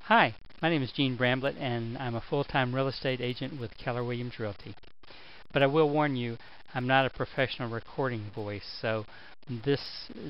Hi, my name is Gene Bramblett, and I'm a full-time real estate agent with Keller Williams Realty. But I will warn you, I'm not a professional recording voice, so this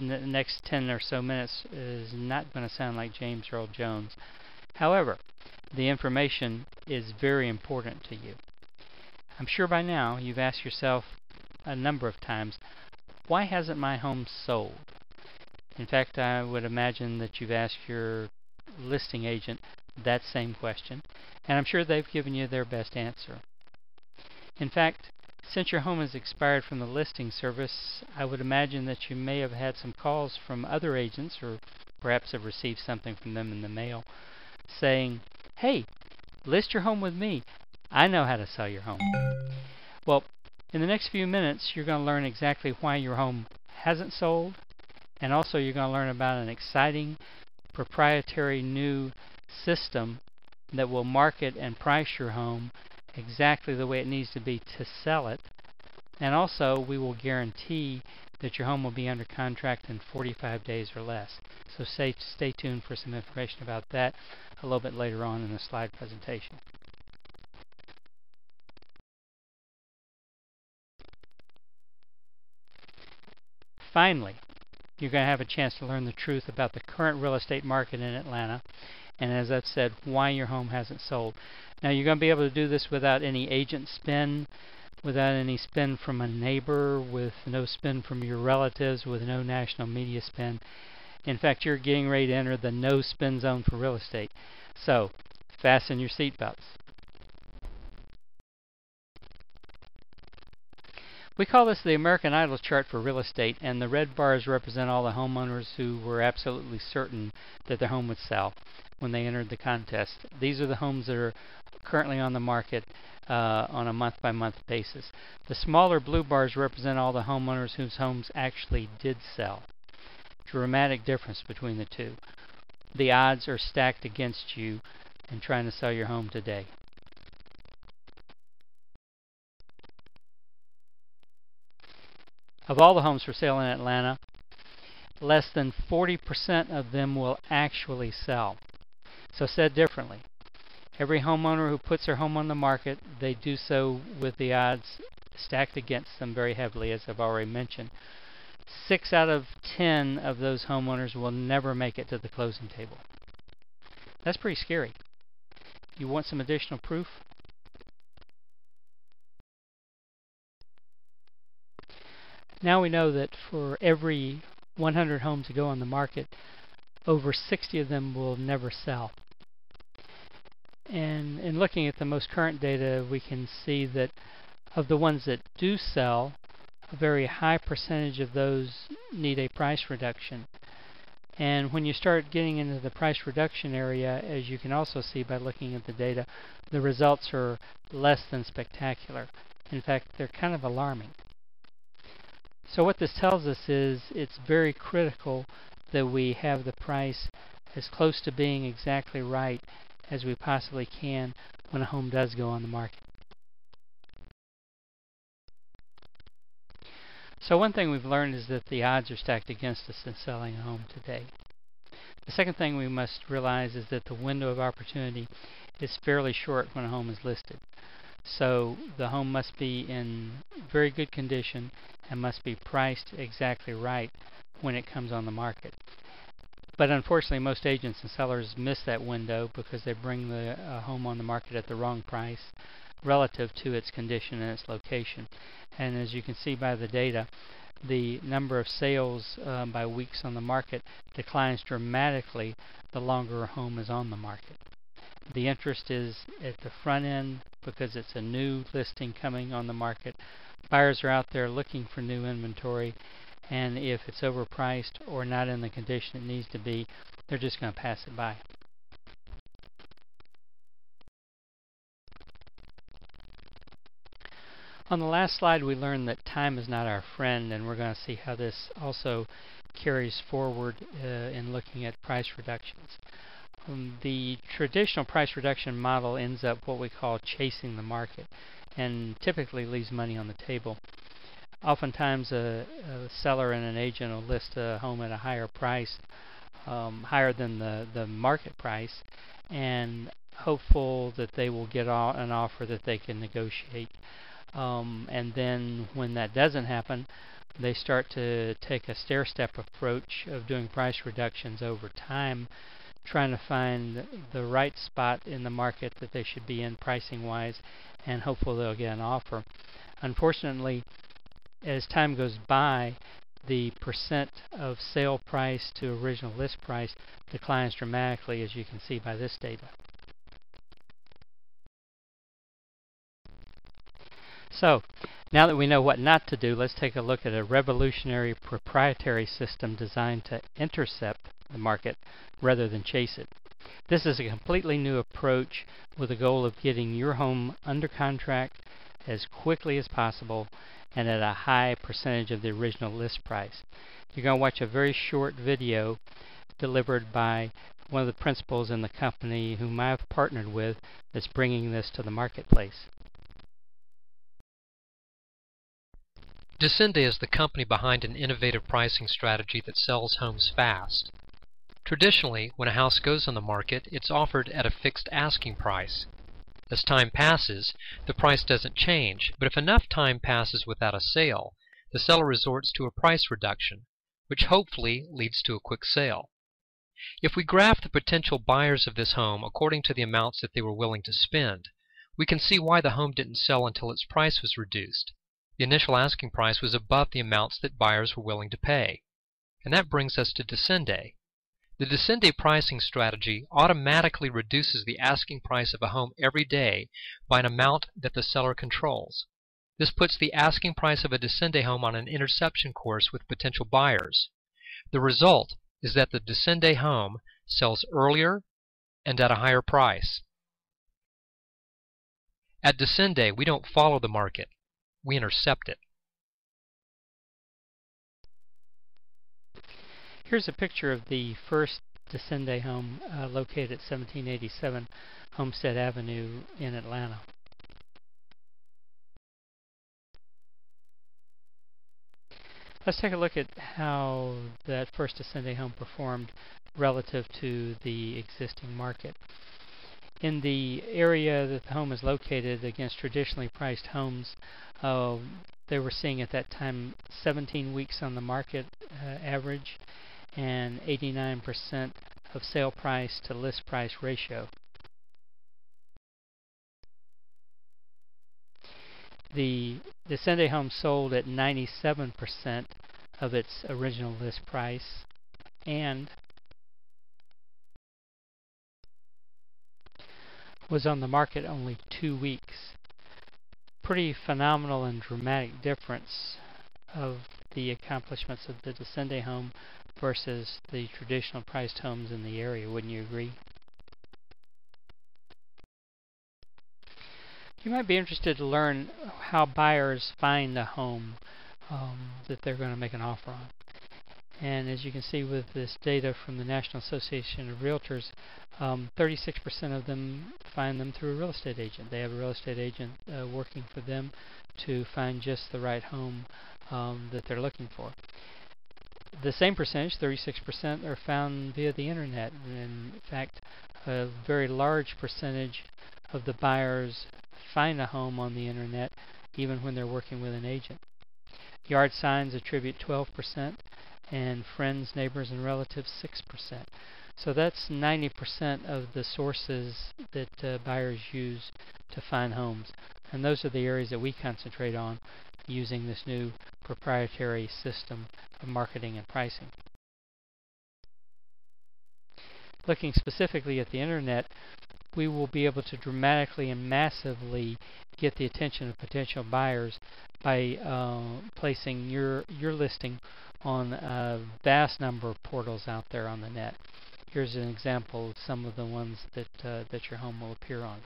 next 10 or so minutes is not going to sound like James Earl Jones. However, the information is very important to you. I'm sure by now you've asked yourself a number of times, why hasn't my home sold? In fact, I would imagine that you've asked your listing agent that same question, and I'm sure they've given you their best answer. In fact, since your home has expired from the listing service, I would imagine that you may have had some calls from other agents, or perhaps have received something from them in the mail saying, hey, list your home with me. I know how to sell your home. Well, in the next few minutes, you're going to learn exactly why your home hasn't sold, and also you're going to learn about an exciting proprietary new system that will market and price your home exactly the way it needs to be to sell it. And also, we will guarantee that your home will be under contract in 45 days or less. So stay tuned for some information about that a little bit later on in the slide presentation. Finally, you're going to have a chance to learn the truth about the current real estate market in Atlanta, and as I've said, why your home hasn't sold. Now, you're going to be able to do this without any agent spin, without any spin from a neighbor, with no spin from your relatives, with no national media spin. In fact, you're getting ready to enter the no spin zone for real estate. So, fasten your seatbelts. We call this the American Idol chart for real estate, and the red bars represent all the homeowners who were absolutely certain that their home would sell when they entered the contest. These are the homes that are currently on the market on a month-by-month basis. The smaller blue bars represent all the homeowners whose homes actually did sell. Dramatic difference between the two. The odds are stacked against you in trying to sell your home today. Of all the homes for sale in Atlanta, less than 40% of them will actually sell. So said differently, every homeowner who puts their home on the market, they do so with the odds stacked against them very heavily, as I've already mentioned. 6 out of 10 of those homeowners will never make it to the closing table. That's pretty scary. You want some additional proof? Now we know that for every 100 homes that go on the market, over 60 of them will never sell. And in looking at the most current data, we can see that of the ones that do sell, a very high percentage of those need a price reduction. And when you start getting into the price reduction area, as you can also see by looking at the data, the results are less than spectacular. In fact, they're kind of alarming. So what this tells us is it's very critical that we have the price as close to being exactly right as we possibly can when a home does go on the market. So one thing we've learned is that the odds are stacked against us in selling a home today. The second thing we must realize is that the window of opportunity is fairly short when a home is listed. So the home must be in very good condition and must be priced exactly right when it comes on the market. But unfortunately, most agents and sellers miss that window because they bring the home on the market at the wrong price relative to its condition and its location. And as you can see by the data, the number of sales by weeks on the market declines dramatically the longer a home is on the market. The interest is at the front end because it's a new listing coming on the market. Buyers are out there looking for new inventory, and if it's overpriced or not in the condition it needs to be, they're just going to pass it by. On the last slide, we learned that time is not our friend, and we're going to see how this also carries forward in looking at price reductions. The traditional price reduction model ends up what we call chasing the market, and typically leaves money on the table. Oftentimes a seller and an agent will list a home at a higher price higher than the market price, and hopeful that they will get an offer that they can negotiate. And then when that doesn't happen, they start to take a stair-step approach of doing price reductions over time, trying to find the right spot in the market that they should be in pricing-wise, and hopefully they'll get an offer. Unfortunately, as time goes by, the percent of sale price to original list price declines dramatically, as you can see by this data. So, now that we know what not to do, let's take a look at a revolutionary proprietary system designed to intercept the market rather than chase it. This is a completely new approach with the goal of getting your home under contract as quickly as possible and at a high percentage of the original list price. You're going to watch a very short video delivered by one of the principals in the company whom I've partnered with that's bringing this to the marketplace. Descende is the company behind an innovative pricing strategy that sells homes fast. Traditionally, when a house goes on the market, it's offered at a fixed asking price. As time passes, the price doesn't change, but if enough time passes without a sale, the seller resorts to a price reduction, which hopefully leads to a quick sale. If we graph the potential buyers of this home according to the amounts that they were willing to spend, we can see why the home didn't sell until its price was reduced. The initial asking price was above the amounts that buyers were willing to pay. And that brings us to Descende. The Descende pricing strategy automatically reduces the asking price of a home every day by an amount that the seller controls. This puts the asking price of a Descende home on an interception course with potential buyers. The result is that the Descende home sells earlier and at a higher price. At Descende, we don't follow the market. We intercept it. Here's a picture of the first Descende home located at 1787 Homestead Avenue in Atlanta. Let's take a look at how that first Descende home performed relative to the existing market. In the area that the home is located against traditionally priced homes, they were seeing at that time 17 weeks on the market average and 89% of sale price to list price ratio. The Descende home sold at 97% of its original list price and was on the market only 2 weeks. Pretty phenomenal and dramatic difference of the accomplishments of the Descende home versus the traditional priced homes in the area, wouldn't you agree? You might be interested to learn how buyers find a home that they're going to make an offer on. And as you can see with this data from the National Association of Realtors, 36% of them find them through a real estate agent. They have a real estate agent working for them to find just the right home that they're looking for. The same percentage, 36%, are found via the internet. And in fact, a very large percentage of the buyers find a home on the internet even when they're working with an agent. Yard signs attribute 12%, and friends, neighbors, and relatives 6%. So that's 90% of the sources that buyers use to find homes. And those are the areas that we concentrate on using this new proprietary system of marketing and pricing. Looking specifically at the internet, we will be able to dramatically and massively get the attention of potential buyers by placing your listing on a vast number of portals out there on the net. Here's an example of some of the ones that your home will appear on.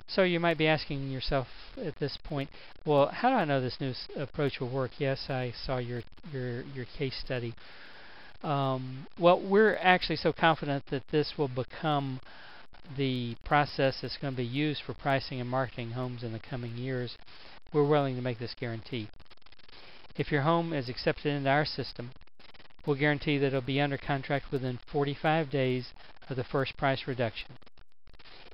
So you might be asking yourself at this point, well, how do I know this new approach will work? Yes, I saw your case study. Well, we're actually so confident that this will become the process that's going to be used for pricing and marketing homes in the coming years. We're willing to make this guarantee. If your home is accepted into our system, we'll guarantee that it'll be under contract within 45 days of the first price reduction.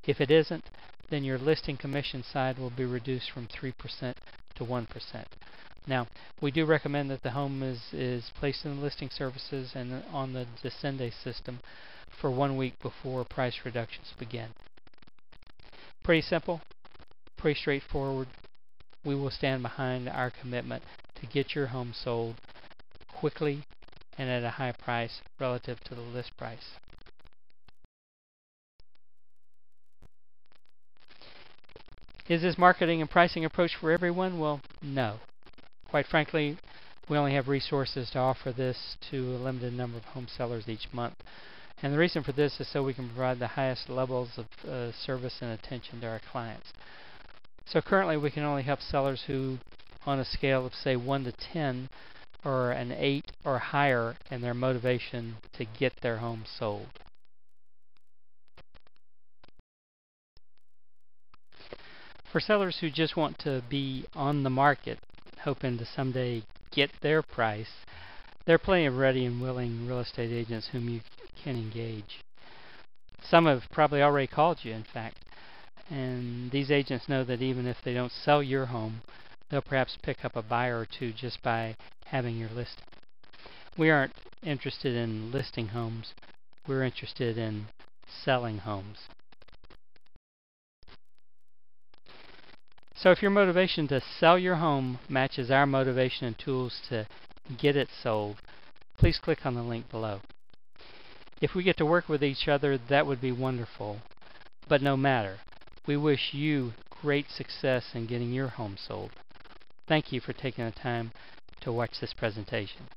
If it isn't, then your listing commission side will be reduced from 3% to 1%. Now, we do recommend that the home is placed in the listing services and on the Descende system for 1 week before price reductions begin. Pretty simple, pretty straightforward. We will stand behind our commitment to get your home sold quickly and at a high price relative to the list price. Is this marketing and pricing approach for everyone? Well, no. Quite frankly, we only have resources to offer this to a limited number of home sellers each month. And the reason for this is so we can provide the highest levels of service and attention to our clients. So currently we can only help sellers who, on a scale of say 1 to 10, are an 8 or higher in their motivation to get their home sold. For sellers who just want to be on the market, hoping to someday get their price, there are plenty of ready and willing real estate agents whom you can engage. Some have probably already called you, in fact, and these agents know that even if they don't sell your home, they'll perhaps pick up a buyer or two just by having your listing. We aren't interested in listing homes, we're interested in selling homes. So if your motivation to sell your home matches our motivation and tools to get it sold, please click on the link below. If we get to work with each other, that would be wonderful. But no matter, we wish you great success in getting your home sold. Thank you for taking the time to watch this presentation.